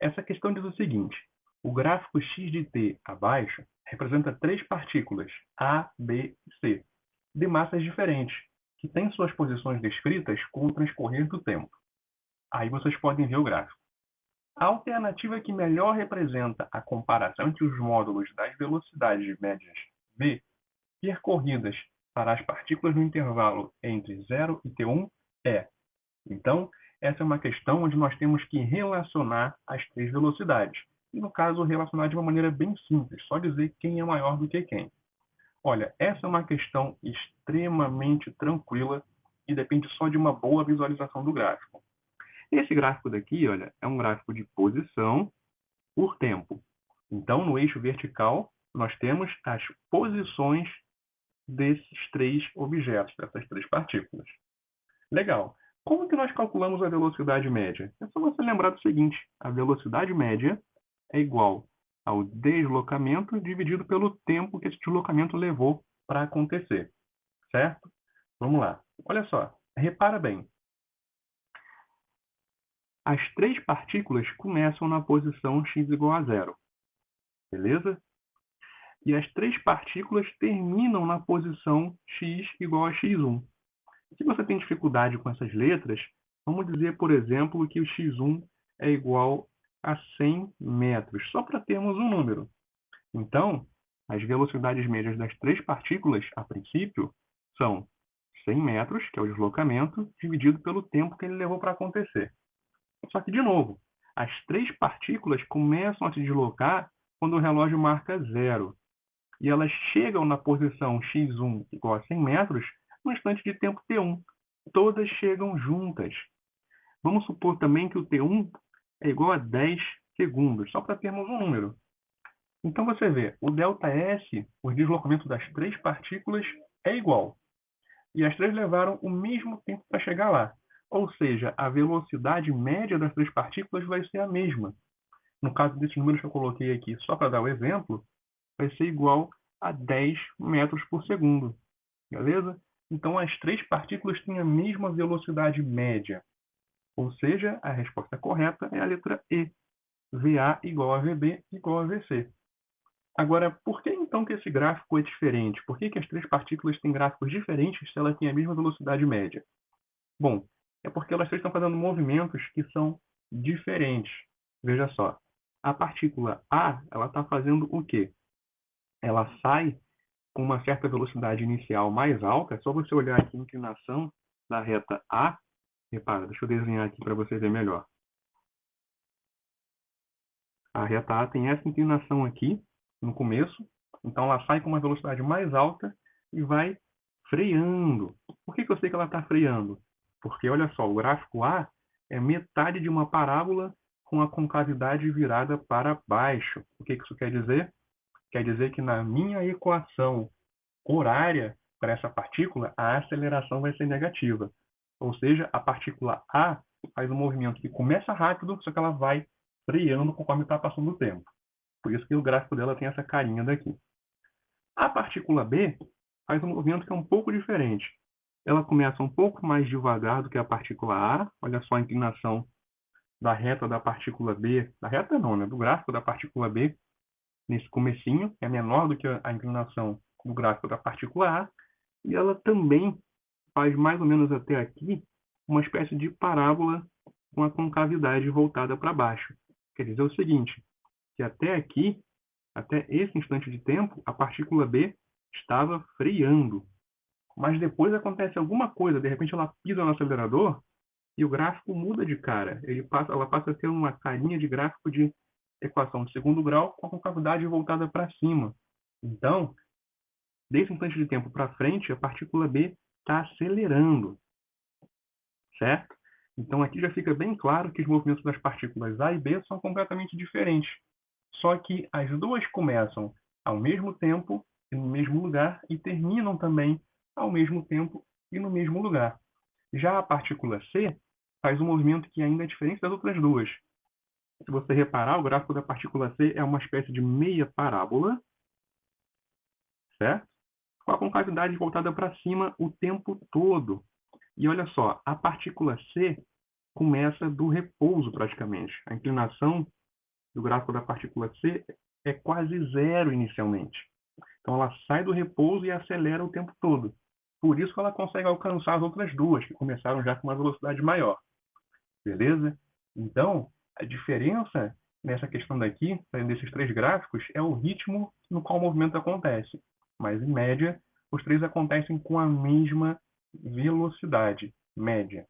Essa questão diz o seguinte: o gráfico x de t abaixo representa três partículas, A, B e C, de massas diferentes, que têm suas posições descritas com o transcorrer do tempo. Aí vocês podem ver o gráfico. A alternativa que melhor representa a comparação entre os módulos das velocidades médias v percorridas para as partículas no intervalo entre 0 e T1 é. Então, essa é uma questão onde nós temos que relacionar as três velocidades. E, no caso, relacionar de uma maneira bem simples, só dizer quem é maior do que quem. Olha, essa é uma questão extremamente tranquila e depende só de uma boa visualização do gráfico. Esse gráfico daqui, olha, é um gráfico de posição por tempo. Então, no eixo vertical, nós temos as posições desses três objetos, dessas três partículas. Legal. Como que nós calculamos a velocidade média? É só você lembrar do seguinte: a velocidade média é igual ao deslocamento dividido pelo tempo que esse deslocamento levou para acontecer. Certo? Vamos lá. Olha só. Repara bem. As três partículas começam na posição x igual a zero. Beleza? E as três partículas terminam na posição x igual a x1. Se você tem dificuldade com essas letras, vamos dizer, por exemplo, que o x1 é igual a 100 metros, só para termos um número. Então, as velocidades médias das três partículas, a princípio, são 100 metros, que é o deslocamento, dividido pelo tempo que ele levou para acontecer. Só que, de novo, as três partículas começam a se deslocar quando o relógio marca zero. E elas chegam na posição x1 igual a 100 metros no instante de tempo t1. Todas chegam juntas. Vamos supor também que o t1 é igual a 10 segundos, só para termos um número. Então você vê, o ΔS, o deslocamento das três partículas, é igual. E as três levaram o mesmo tempo para chegar lá. Ou seja, a velocidade média das três partículas vai ser a mesma. No caso desses números que eu coloquei aqui, só para dar o exemplo, vai ser igual a 10 metros por segundo. Beleza? Então, as três partículas têm a mesma velocidade média. Ou seja, a resposta correta é a letra E. VA igual a VB igual a VC. Agora, por que então que esse gráfico é diferente? Por que as três partículas têm gráficos diferentes se elas têm a mesma velocidade média? Bom, é porque elas três estão fazendo movimentos que são diferentes. Veja só, a partícula A, ela está fazendo o quê? Ela sai com uma certa velocidade inicial mais alta. É só você olhar aqui a inclinação da reta A. Repara, deixa eu desenhar aqui para você ver melhor. A reta A tem essa inclinação aqui no começo, então ela sai com uma velocidade mais alta e vai freando. Por que eu sei que ela está freando? Porque, olha só, o gráfico A é metade de uma parábola com a concavidade virada para baixo. O que isso quer dizer? Quer dizer que na minha equação horária para essa partícula, a aceleração vai ser negativa. Ou seja, a partícula A faz um movimento que começa rápido, só que ela vai freando conforme está passando o tempo. Por isso que o gráfico dela tem essa carinha daqui. A partícula B faz um movimento que é um pouco diferente. Ela começa um pouco mais devagar do que a partícula A. Olha só a inclinação da reta da partícula B, da reta não, né? Do gráfico da partícula B, nesse comecinho, é menor do que a inclinação do gráfico da partícula A, e ela também faz mais ou menos até aqui uma espécie de parábola com a concavidade voltada para baixo. Quer dizer o seguinte, que até aqui, até esse instante de tempo, a partícula B estava freando. Mas depois acontece alguma coisa, de repente ela pisa no acelerador e o gráfico muda de cara. Ela passa a ter uma carinha de gráfico de equação de segundo grau com a concavidade voltada para cima. Então, desse instante de tempo para frente, a partícula B está acelerando, certo? Então, aqui já fica bem claro que os movimentos das partículas A e B são completamente diferentes. Só que as duas começam ao mesmo tempo e no mesmo lugar e terminam também ao mesmo tempo e no mesmo lugar. Já a partícula C faz um movimento que ainda é diferente das outras duas. Se você reparar, o gráfico da partícula C é uma espécie de meia parábola, certo? Com a concavidade voltada para cima o tempo todo. E olha só, a partícula C começa do repouso praticamente. A inclinação do gráfico da partícula C é quase zero inicialmente. Então ela sai do repouso e acelera o tempo todo. Por isso que ela consegue alcançar as outras duas, que começaram já com uma velocidade maior. Beleza? Então, a diferença nessa questão daqui, desses três gráficos, é o ritmo no qual o movimento acontece. Mas, em média, os três acontecem com a mesma velocidade média.